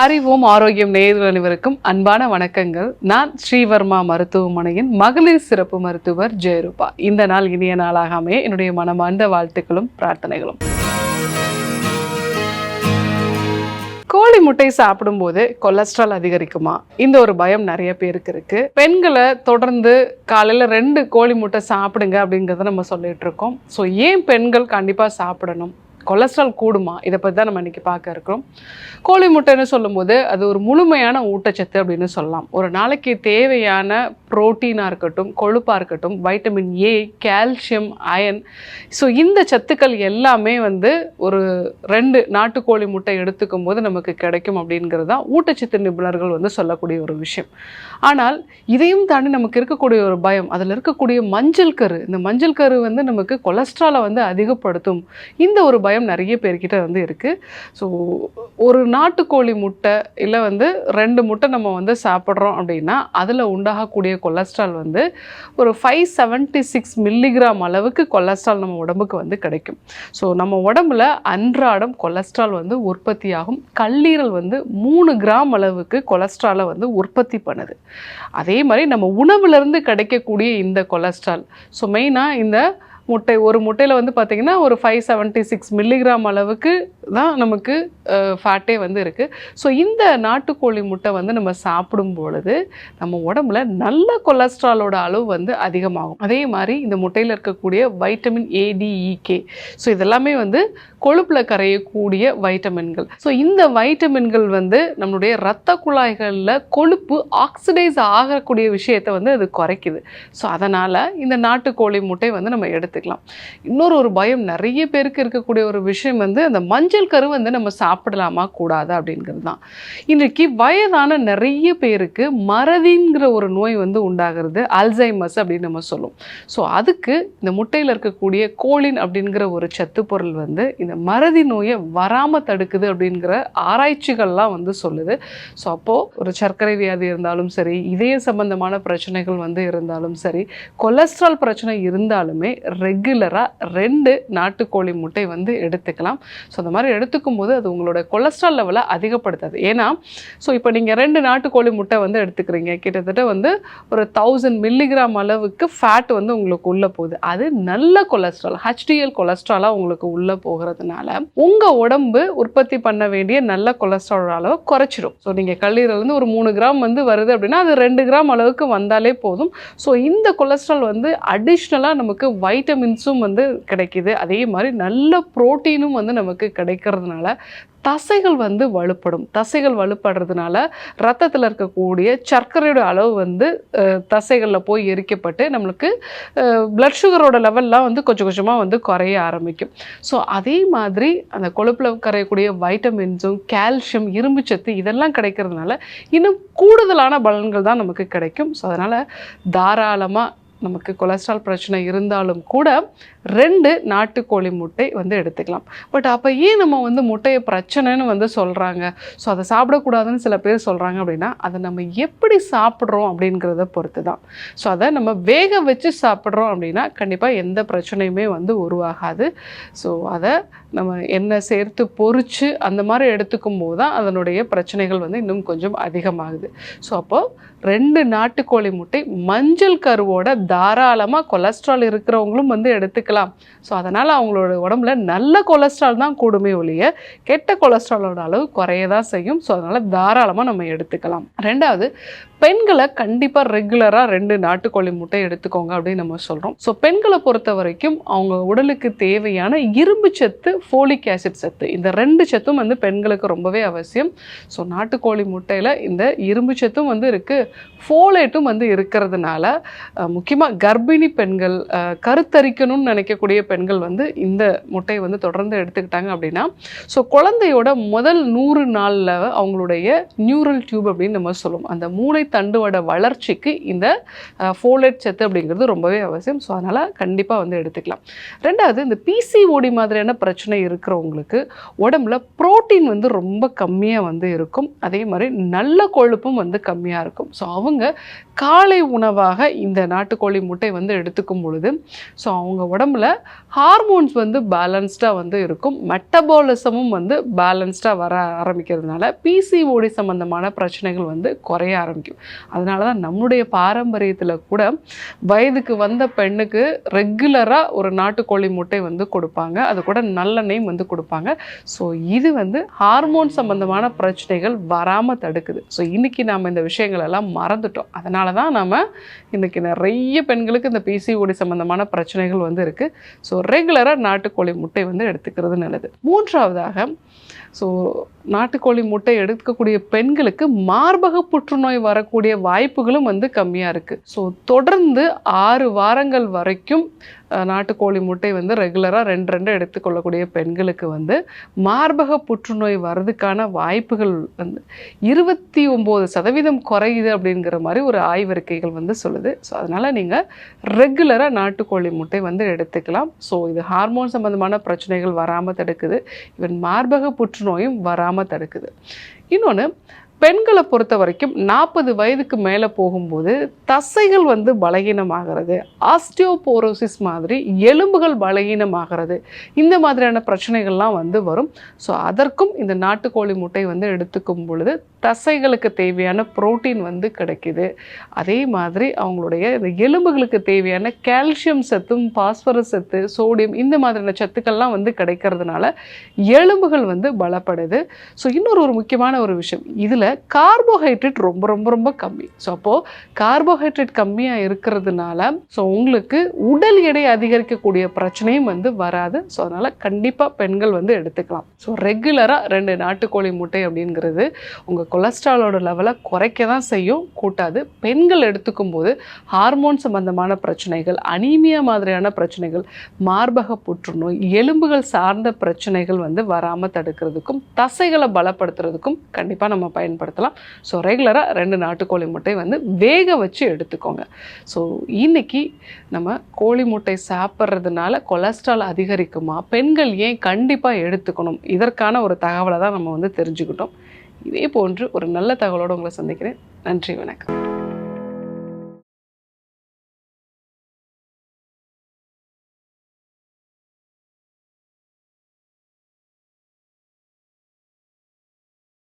அறிவோம் ஆரோக்கியம் நேயர்கள் அனைவருக்கும் அன்பான வணக்கங்கள். நான் ஸ்ரீவர்மா மருத்துவமனையின் மகளிர் சிறப்பு மருத்துவர் ஜெயரூபா. இந்த நாள் இனிய நாளாக அமைய என்னுடைய மனமார்ந்த வாழ்த்துக்களும் பிரார்த்தனைகளும். கோழி முட்டை சாப்பிடும்போது கொலஸ்ட்ரால் அதிகரிக்குமா? இந்த ஒரு பயம் நிறைய பேருக்கு இருக்கு. பெண்களை தொடர்ந்து காலையில் 2 கோழி முட்டை சாப்பிடுங்க அப்படிங்கிறத நம்ம சொல்லிட்டு இருக்கோம். ஸோ ஏன் பெண்கள் கண்டிப்பாக சாப்பிடணும்? கொலஸ்ட்ரால் கூடுமா? இதை பற்றி தான் நம்ம இன்றைக்கி பார்க்க இருக்கிறோம். கோழி முட்டைன்னு சொல்லும்போது அது ஒரு முழுமையான ஊட்டச்சத்து அப்படின்னு சொல்லலாம். ஒரு நாளைக்கு தேவையான புரோட்டீனாக இருக்கட்டும், கொழுப்பாக இருக்கட்டும், vitamin A, calcium, iron, so இந்த சத்துக்கள் எல்லாமே ஒரு 2 நாட்டுக்கோழி முட்டை எடுத்துக்கும் போது நமக்கு கிடைக்கும் அப்படிங்கிறது தான் ஊட்டச்சத்து நிபுணர்கள் சொல்லக்கூடிய ஒரு விஷயம். ஆனால் இதையும் தாண்டி நமக்கு இருக்கக்கூடிய ஒரு பயம், அதில் இருக்கக்கூடிய மஞ்சள் கரு, இந்த மஞ்சள் கரு நமக்கு கொலஸ்ட்ராலை அதிகப்படுத்தும். இந்த ஒரு பயம் நிறைய பேர்கிட்ட இருக்குது. ஸோ ஒரு நாட்டுக்கோழி முட்டை இல்லை 2 முட்டை நம்ம சாப்பிட்றோம் அப்படின்னா அதில் உண்டாகக்கூடிய கொலஸ்ட்ரால் ஒரு 576 மில்லிகிராம் அளவுக்கு கொலஸ்ட்ரால் நம்ம உடம்புக்கு கிடைக்கும். ஸோ நம்ம உடம்புல அன்றாடம் கொலஸ்ட்ரால் உற்பத்தியாகும். கல்லீரல் 3 கிராம் அளவுக்கு கொலஸ்ட்ராலை உற்பத்தி பண்ணுது. அதே மாதிரி நம்ம உணவுலேருந்து கிடைக்கக்கூடிய இந்த கொலஸ்ட்ரால், ஸோ மெயினாக இந்த முட்டை, ஒரு முட்டையில் பார்த்திங்கன்னா ஒரு 576 மில்லிகிராம் அளவுக்கு தான் நமக்கு ஃபேட்டே இருக்குது. ஸோ இந்த நாட்டுக்கோழி முட்டை நம்ம சாப்பிடும் பொழுது நம்ம உடம்புல நல்ல கொலஸ்ட்ராலோட அளவு அதிகமாகும். அதே மாதிரி இந்த முட்டையில் இருக்கக்கூடிய வைட்டமின் ஏடிஇகே, ஸோ இதெல்லாமே கொழுப்பில் கரையக்கூடிய வைட்டமின்கள். ஸோ இந்த வைட்டமின்கள் நம்மளுடைய இரத்த குழாய்களில் கொழுப்பு ஆக்சிடைஸ் ஆகக்கூடிய விஷயத்தை அது குறைக்குது. ஸோ அதனால் இந்த நாட்டுக்கோழி முட்டை நம்ம எடுத்துக்கலாம். இன்னொரு ஒரு பயம் நிறைய பேருக்கு இருக்கக்கூடிய ஒரு விஷயம் அந்த மஞ்சள் கரு நம்ம சாப்பிடலாமா கூடாது அப்படிங்கிறது தான். இன்றைக்கு வயதான நிறைய பேருக்கு மறதிங்கிற ஒரு நோய் உண்டாகிறது, அல்சைமர்ஸ் அப்படின்னு நம்ம சொல்லுவோம். ஸோ அதுக்கு இந்த முட்டையில் இருக்கக்கூடிய கோலின் அப்படிங்கிற ஒரு சத்து பொருள் இந்த மறதி நோயை வராமல் தடுக்குது அப்படிங்கிற ஆராய்ச்சிகள்லாம் சொல்லுது. ஸோ அப்போது ஒரு சர்க்கரை வியாதி இருந்தாலும் சரி, இதய சம்பந்தமான பிரச்சனைகள் இருந்தாலும் சரி, கொலஸ்ட்ரால் பிரச்சனை இருந்தாலுமே ரெகுலராக 2 நாட்டுக்கோழி முட்டை எடுத்துக்கலாம். ஸோ அந்த மாதிரி எடுத்துக்கும் போது அது உங்களோட கொலஸ்ட்ரால் லெவலை அதிகப்படுத்தாது. ஏன்னா ஸோ இப்போ நீங்கள் 2 நாட்டுக்கோழி முட்டை எடுத்துக்கிறீங்க, கிட்டத்தட்ட ஒரு 1000 மில்லிகிராம் அளவுக்கு ஃபேட் உங்களுக்கு உள்ளே போகுது. அது நல்ல கொலஸ்ட்ரால், HDL கொலஸ்ட்ராலாக உங்களுக்கு உள்ளே போகிறதுனால உங்கள் உடம்பு உற்பத்தி பண்ண வேண்டிய நல்ல கொலஸ்ட்ரால் அளவை குறைச்சிடும். ஸோ நீங்கள் கல்லீரல் ஒரு 3 கிராம் வருது அப்படின்னா அது 2 கிராம் அளவுக்கு வந்தாலே போதும். ஸோ இந்த கொலஸ்ட்ரால் அடிஷ்னலாக நமக்கு வைட்டமின்ஸும் கிடைக்குது. அதே மாதிரி நல்ல புரோட்டீனும் நமக்கு கிடைக்கிறதுனால தசைகள் வலுப்படும். தசைகள் வலுப்படுறதுனால ரத்தத்தில் இருக்கக்கூடிய சர்க்கரையோட அளவு தசைகளில் போய் எரிக்கப்பட்டு நம்மளுக்கு பிளட் சுகரோட லெவல்லாம் கொஞ்சம் கொஞ்சமாக குறைய ஆரம்பிக்கும். ஸோ அதே மாதிரி அந்த கொழுப்பில் கரையக்கூடிய வைட்டமின்ஸும் கால்சியம், இரும்புச்சத்து இதெல்லாம் கிடைக்கிறதுனால இன்னும் கூடுதலான பலன்கள் தான் நமக்கு கிடைக்கும். ஸோ அதனால் தாராளமாக நமக்கு கொலஸ்ட்ரால் பிரச்சனை இருந்தாலும் கூட 2 நாட்டுக்கோழி முட்டை எடுத்துக்கலாம். பட் அப்போ ஏன் நம்ம முட்டையை பிரச்சனைன்னு சொல்கிறாங்க, ஸோ அதை சாப்பிடக்கூடாதுன்னு சில பேர் சொல்கிறாங்க அப்படின்னா அதை நம்ம எப்படி சாப்பிட்றோம் அப்படிங்கிறத பொறுத்து தான். ஸோ அதை நம்ம வேக வச்சு சாப்பிட்றோம் அப்படின்னா கண்டிப்பாக எந்த பிரச்சனையுமே உருவாகாது. ஸோ அதை நம்ம எண்ணெய் சேர்த்து பொரித்து அந்த மாதிரி எடுத்துக்கும் போது தான் அதனுடைய பிரச்சனைகள் இன்னும் கொஞ்சம் அதிகமாகுது. ஸோ அப்போது 2 நாட்டுக்கோழி முட்டை மஞ்சள் கருவோட தாராளமாக கொலஸ்ட்ரால் இருக்கிறவங்களும் எடுத்துக்கலாம். ஸோ அதனால் அவங்களோட உடம்புல நல்ல கொலஸ்ட்ரால் தான் கூடுமே ஒழிய கெட்ட கொலஸ்ட்ராலோட அளவு குறைய தான் செய்யும். ஸோ அதனால் தாராளமாக நம்ம எடுத்துக்கலாம். 2வது, பெண்களை கண்டிப்பாக ரெகுலராக 2 நாட்டுக்கோழி முட்டை எடுத்துக்கோங்க அப்படின்னு நம்ம சொல்கிறோம். ஸோ பெண்களை பொறுத்த வரைக்கும் அவங்க உடலுக்கு தேவையான இரும்பு சத்து, ஃபோலிக் ஆசிட் சத்து, இந்த 2 சத்தும் பெண்களுக்கு ரொம்பவே அவசியம். ஸோ நாட்டுக்கோழி முட்டையில் இந்த இரும்பு சத்தும் இருக்குது, ஃபோலேட்டும் இருக்கிறதுனால முக்கியமாக கர்ப்பிணி பெண்கள், கருத்தரிக்கணும்னு நினைக்கக்கூடிய பெண்கள் இந்த முட்டையை தொடர்ந்து எடுத்துக்கிட்டாங்க அப்படின்னா ஸோ குழந்தையோட முதல் 100 நாளில் அவங்களுடைய நியூரல் டியூப் அப்படின்னு நம்ம சொல்லுவோம், அந்த மூளை தண்டுவட வளர்ச்சிக்கு இந்த ஃபோலேட் சத்து அப்படிங்கிறது ரொம்பவே அவசியம். ஸோ அதனால் கண்டிப்பாக வந்து எடுத்துக்கலாம். ரெண்டாவது, இந்த பிசிஓடி மாதிரியான பிரச்சனை இருக்கிறவங்களுக்கு உடம்புல புரோட்டீன் வந்து ரொம்ப கம்மியாக வந்து இருக்கும். அதே மாதிரி நல்ல கொழுப்பும் வந்து கம்மியாக இருக்கும். ஸோ அவங்க காலை உணவாக இந்த நாட்டுக்கோழி முட்டை வந்து எடுத்துக்கும் பொழுது ஸோ அவங்க உடம்புல ஹார்மோன்ஸ் வந்து பேலன்ஸ்டாக வந்து இருக்கும். மெட்டபாலிசமும் வந்து பேலன்ஸ்டாக வர ஆரம்பிக்கிறதுனால பிசிஓடி சம்மந்தமான பிரச்சனைகள் வந்து குறைய ஆரம்பிக்கும். அதனால தான் நம்முடைய பாரம்பரியத்தில் கூட வயதுக்கு வந்த பெண்ணுக்கு ரெகுலராக ஒரு நாட்டுக்கோழி முட்டை வந்து கொடுப்பாங்க. அது கூட நல்லெண்ணெயும் வந்து கொடுப்பாங்க. ஸோ இது வந்து ஹார்மோன் சம்மந்தமான பிரச்சனைகள் வராமல் தடுக்குது. ஸோ இன்றைக்கி நாம் இந்த விஷயங்கள் எல்லாம் மறந்துட்டோம். அதனால தான் நம்ம இன்றைக்கி நிறைய பெண்களுக்கு இந்த பிசிஓடி சம்மந்தமான பிரச்சனைகள் வந்து இருக்குது. ஸோ ரெகுலராக நாட்டுக்கோழி முட்டை வந்து எடுத்துக்கிறது நல்லது. மூன்றாவதாக, ஸோ நாட்டுக்கோழி முட்டை எடுக்கக்கூடிய பெண்களுக்கு மார்பக புற்றுநோய் வரக்கூடிய வாய்ப்புகளும் வந்து கம்மியாக இருக்குது. ஸோ தொடர்ந்து 6 வாரங்கள் வரைக்கும் நாட்டுக்கோழி முட்டை வந்து ரெகுலராக 2 எடுத்துக்கொள்ளக்கூடிய பெண்களுக்கு வந்து மார்பக புற்றுநோய் வர்றதுக்கான வாய்ப்புகள் வந்து 29% குறையுது அப்படிங்கிற மாதிரி ஒரு ஆய்வறிக்கைகள் வந்து சொல்லுது. ஸோ அதனால் நீங்கள் ரெகுலராக நாட்டுக்கோழி முட்டை வந்து எடுத்துக்கலாம். ஸோ இது ஹார்மோன் சம்மந்தமான பிரச்சனைகள் வராமல் தடுக்குது. ஈவன் மார்பக புற்றுநோயும் வராமல் தடுக்குது. இன்னொன்று, பெண்களை பொறுத்த வரைக்கும் 40 வயதுக்கு மேலே போகும்போது தசைகள் வந்து பலகீனமாகிறது, ஆஸ்டியோபோரோசிஸ் மாதிரி எலும்புகள் பலகீனமாகிறது, இந்த மாதிரியான பிரச்சனைகள்லாம் வந்து வரும். ஸோ அதற்கும் இந்த நாட்டுக்கோழி முட்டை வந்து எடுத்துக்கும் பொழுது தசைகளுக்கு தேவையான புரோட்டீன் வந்து கிடைக்குது. அதே மாதிரி அவங்களுடைய இந்த எலும்புகளுக்கு தேவையான கால்சியம் சத்தும் பாஸ்பரஸ் சத்து, சோடியம், இந்த மாதிரியான சத்துக்கள்லாம் வந்து கிடைக்கிறதுனால எலும்புகள் வந்து பலப்படுது. ஸோ இன்னொரு முக்கியமான ஒரு விஷயம், இதில் கார்போஹைட்ரேட் ரொம்ப ரொம்ப ரொம்ப கம்மி. ஸோ அப்போது கார்போஹைட்ரேட் கம்மியாக இருக்கிறதுனால ஸோ உங்களுக்கு உடல் எடை அதிகரிக்கக்கூடிய பிரச்சனையும் வந்து வராது. ஸோ அதனால் கண்டிப்பாக பெண்கள் வந்து எடுத்துக்கலாம். ஸோ ரெகுலராக 2 நாட்டுக்கோழி முட்டை அப்படிங்கிறது உங்கள் கொலஸ்ட்ராலோட லெவலை குறைக்க தான் செய்யும், கூட்டாது. பெண்கள் எடுத்துக்கும் போது ஹார்மோன் சம்பந்தமான பிரச்சனைகள், அனீமியா மாதிரியான பிரச்சனைகள், மார்பக புற்றுநோய், எலும்புகள் சார்ந்த பிரச்சனைகள் வந்து வராமல் தடுக்கிறதுக்கும் தசைகளை பலப்படுத்துறதுக்கும் கண்டிப்பாக நம்ம பயன்படுத்தலாம். ஸோ ரெகுலராக 2 நாட்டுக்கோழி முட்டை வந்து வேக வச்சு எடுத்துக்கோங்க. ஸோ இன்னைக்கு நம்ம கோழி முட்டை சாப்பிட்றதுனால கொலஸ்ட்ரால் அதிகரிக்குமா, பெண்கள் ஏன் கண்டிப்பாக எடுத்துக்கணும், இதற்கான ஒரு தகவலை தான் நம்ம வந்து தெரிஞ்சுக்கிட்டோம். இதே போன்று ஒரு நல்ல தகவலோடு உங்களை சந்திக்கிறேன். நன்றி, வணக்கம்.